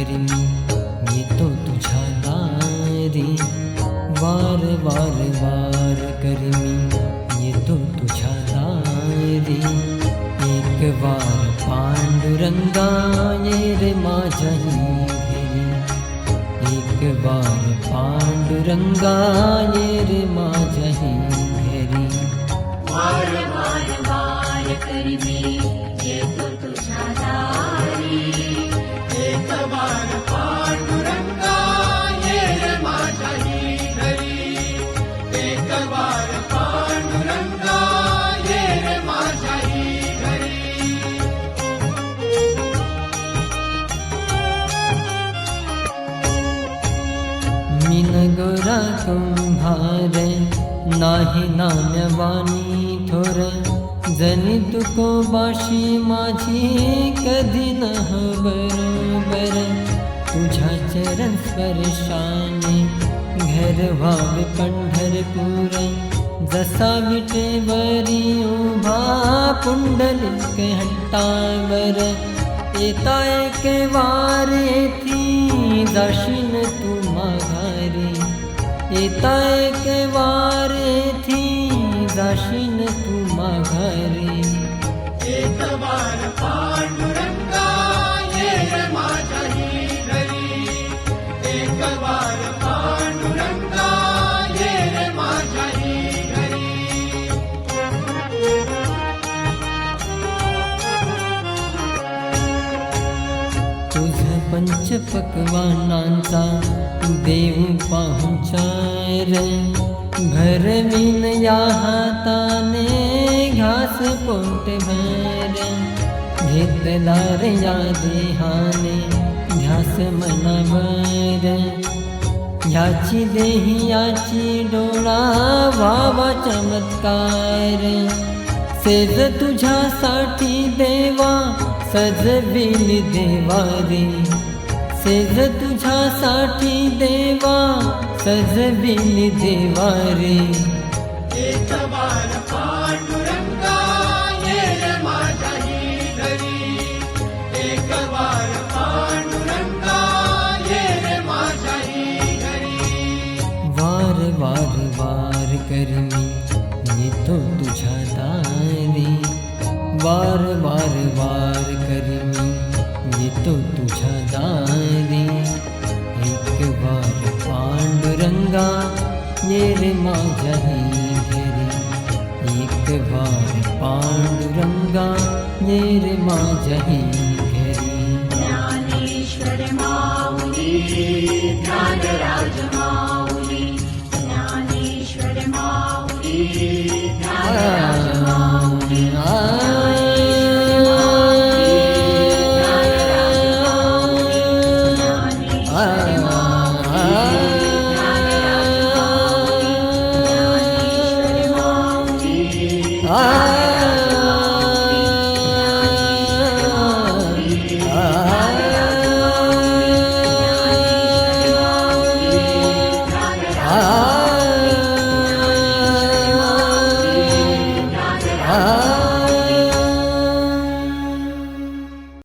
घरी मी येतो तुझ्या दारी. वार वार वार करी मी येतो तुझ्या दारी. एक वार पांडुरंगा ये रे माझ्याही घरी. एक वार पांडुरंगा ये रे माझ्याही घरी. वार वार वार करी मी येतो तुझ्या दारी. एक वार पांडुरंगा ये रे माझ्याही घरी. एक वार पांडुरंगा ये रे माझ्याही घरी. मीन गोरा कुंभार नाही नाम्यवानी थोर. जनी तुको बाशी माझी कधी न बरोबर. तुझ्या चरण स्पर्शाने घर व्हावे पंढरपूर. जसा विटेवरी उभा पुंडलिक हट्टावर. येता एक वार येथी जाशीन तू माघारी. येता एक वार येथी जाशीन तू माघारी. एक वार पांडुरंगा ये रे माझ्याही घरी. एक वार पांडुरंगा ये रे माझ्याही घरी. तुझ पंचपक्वानांचा देव पाहुणचार. भरवीन या हाताने घास पोट भर. घेतला रे या देहाने ध्यास मनावर. याची देही याची डोळा व्हावा चमत्कार. सेज तुझ्यासाठी देवा सजविली देवारी. सेज तुझ्यासाठी देवा सजविली देवारी. एक वार पांडुरंगा ये रे माझ्याही घरी. एक वार पांडुरंगा ये रे माझ्याही घरी. वार वार वार करी मी येतो तुझ्या दारी. वार वार वार करी मी येतो तुझ्या दारी. एक वार पांडुरंगा ये रे माझ्याही घरी. एक वार पांडुरंगा ये रे माझ्याही घरी. ज्ञानेश्वर माऊली